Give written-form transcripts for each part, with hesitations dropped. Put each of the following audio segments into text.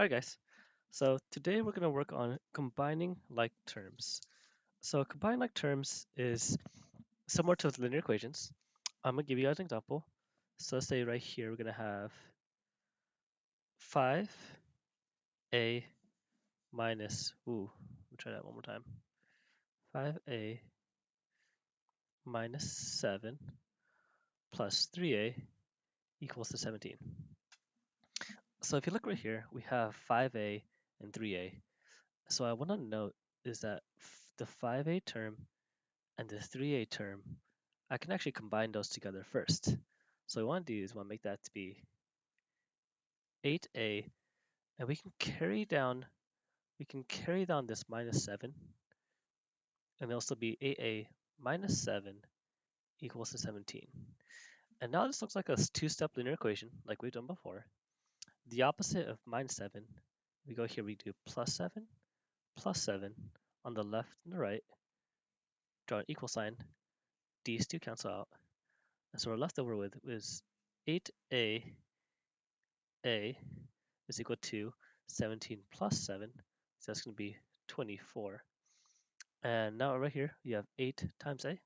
Alright guys, so today we're going to work on combining like terms. So combining like terms is similar to linear equations. I'm going to give you guys an example. So let's say right here we're going to have 5a minus, let me try that one more time. 5a minus 7 plus 3a equals to 17. So if you look right here, we have 5a and 3a. So I want to note is that the 5a term and the 3a term, I can actually combine those together first. So what we want to do is we want to make that to be 8a, and we can carry down this minus 7, and it'll still be 8a minus 7 equals to 17. And now this looks like a two-step linear equation like we've done before. The opposite of minus 7, we go here, we do plus 7, plus 7 on the left and the right, draw an equal sign, these two cancel out, and so we're left over with is 8a is equal to 17 plus 7, so that's going to be 24. And now right here, you have 8 times a.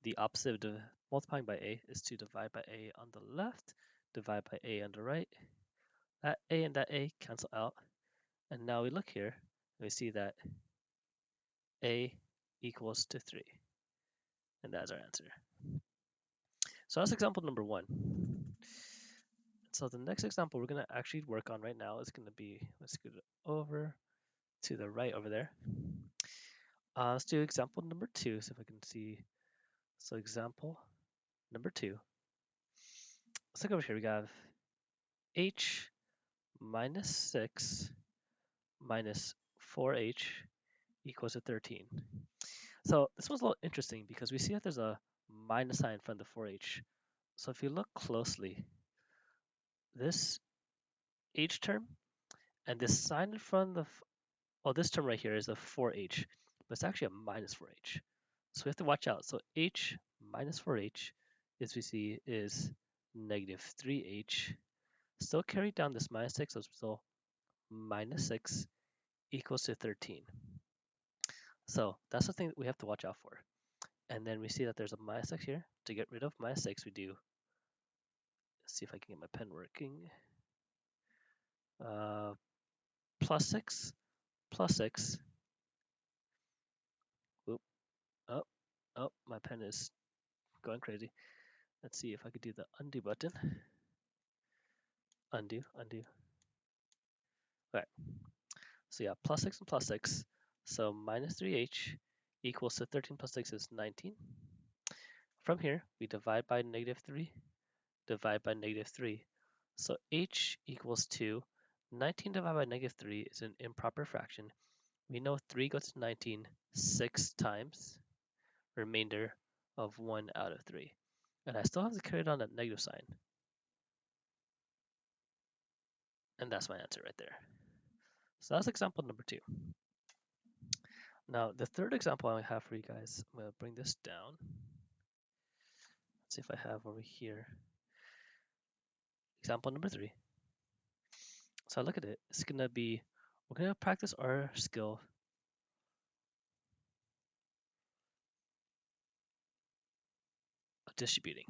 The opposite of multiplying by a is to divide by a on the left, divide by a on the right. That a and that a cancel out. And now we look here, and we see that a equals to 3. And that's our answer. So that's example number 1. So the next example we're going to actually work on right now is going to be, let's scoot it over to the right over there. Let's do example number 2, so if I can see. So example number 2. Let's look over here. We have h minus 6 minus 4h equals to 13. So this one's a little interesting because we see that there's a minus sign in front of the 4h. So if you look closely, this h term and this sign in front of, this term right here is a 4h, but it's actually a minus 4h. So we have to watch out. So h minus 4h, as we see, is negative 3h. Still carry down this minus 6, so it's still minus 6 equals to 13. So that's the thing that we have to watch out for. And then we see that there's a minus 6 here. To get rid of minus 6, we do, let's see if I can get my pen working. Uh, plus 6, plus 6. Whoop. Oh, my pen is going crazy. Let's see if I could do the undo button. Undo, undo. Okay. So yeah, plus 6 and plus 6. So minus 3h equals to 13 plus 6 is 19. From here, we divide by negative 3, divide by negative 3. So h equals to 19 divided by negative 3 is an improper fraction. We know 3 goes to 19 6 times, remainder of 1 out of 3. And I still have to carry down that negative sign. And that's my answer right there. So that's example number 2. Now, the third example I have for you guys, I'm going to bring this down. Let's see if I have over here. Example number 3. So I look at it, it's going to be, we're going to practice our skill of distributing.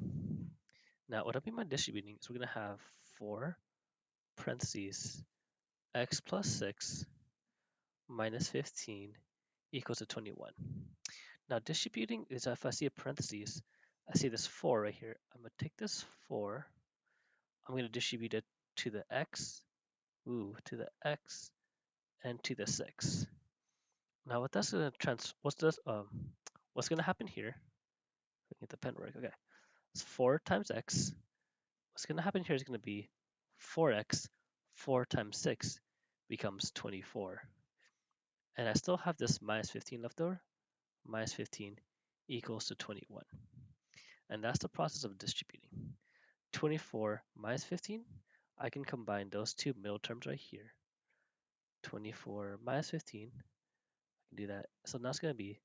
Now, what I mean by distributing is we're going to have 4 parentheses x plus 6 minus 15 equals to 21. Now, distributing is if I see a parentheses, I see this 4 right here. I'm going to take this 4, I'm going to distribute it to the x, to the x, and to the 6. Now, what that's going to what's going to happen here? Get the pen work. Okay, it's 4 times x. What's going to happen here is going to be 4x. 4 times 6 becomes 24. And I still have this minus 15 left over. Minus 15 equals to 21. And that's the process of distributing. 24 minus 15, I can combine those two middle terms right here. 24 minus 15, I can do that. So now it's going to be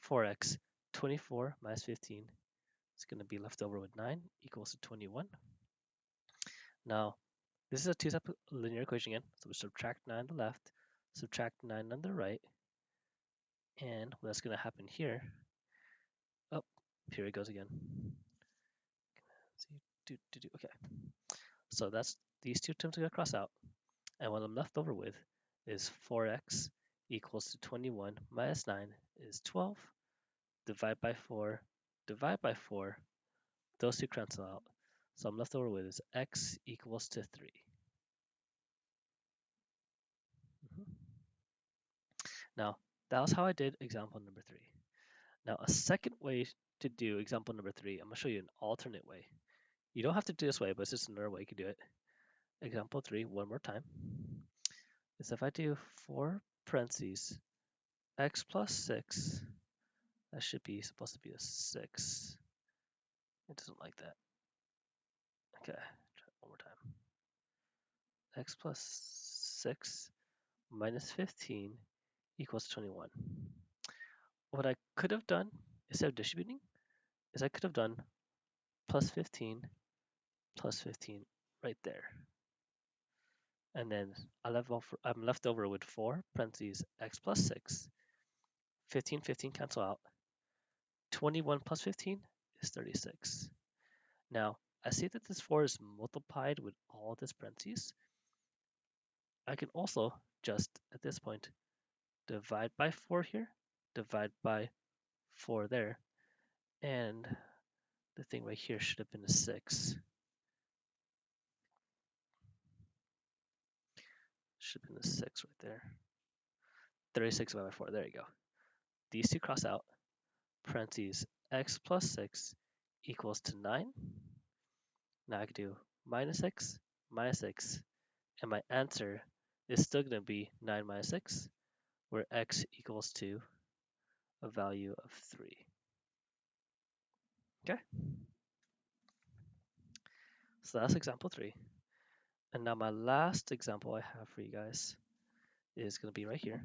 4x. 24 minus 15 is going to be left over with 9 equals to 21. Now, This is a two-step linear equation again. So we subtract 9 on the left, subtract 9 on the right, and what's going to happen here, oh, here it goes again. Okay, so that's these two terms are going to cross out, and what I'm left over with is 4x equals to 21 minus 9 is 12, divide by 4, divide by 4, those two cancel out. So I'm left over with is x equals to 3. Now, that was how I did example number 3. Now, a second way to do example number 3, I'm going to show you an alternate way. You don't have to do this way, but it's just another way you can do it. Example 3, one more time, is if I do 4 parentheses x plus 6, that should be supposed to be a 6. It doesn't like that. Okay, try it one more time. X plus 6 minus 15 equals 21. What I could have done, instead of distributing, is I could have done plus 15 right there. And then I'm left over with 4 parentheses x plus 6. 15 cancel out. 21 plus 15 is 36. Now, I see that this 4 is multiplied with all this parentheses. I can also just, at this point, divide by 4 here, divide by 4 there, and the thing right here should have been a 6. Should have been a 6 right there. 36 divided by 4, there you go. These two cross out, parentheses x plus 6 equals to 9. Now I can do minus 6, and my answer is still going to be 9 minus 6, where x equals to a value of 3. Okay? So that's example 3. And now my last example I have for you guys is going to be right here.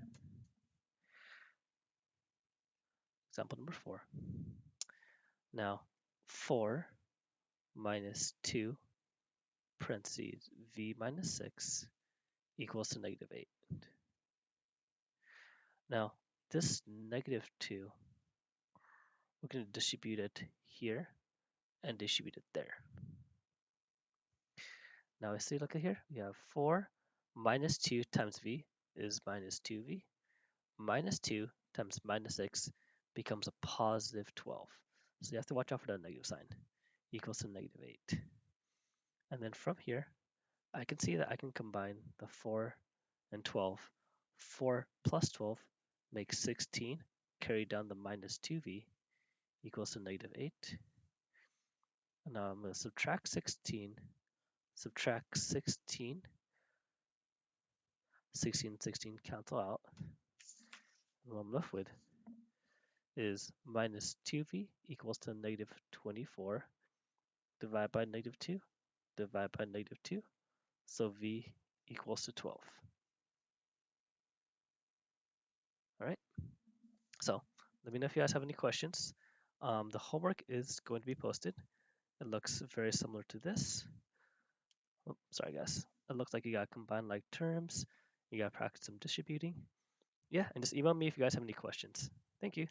Example number 4. Now, 4 minus 2 parentheses v minus 6 equals to negative 8. Now, this negative 2, we're going to distribute it here and distribute it there. Now, I see, look at here, we have 4 minus 2 times v is minus 2v. Minus 2 times minus 6 becomes a positive 12. So you have to watch out for that negative sign. Equals to negative 8. And then from here, I can see that I can combine the 4 and 12. 4 plus 12 makes 16. Carry down the minus 2v equals to negative 8. And now I'm going to subtract 16. Subtract 16. 16 cancel out. And what I'm left with is minus 2v equals to negative 24. Divide by negative 2. Divide by negative 2. So v equals to 12. All right. So let me know if you guys have any questions. The homework is going to be posted. It looks very similar to this. Oh, sorry guys. It looks like you got combined like terms. You got to practice some distributing. Yeah, and just email me if you guys have any questions. Thank you.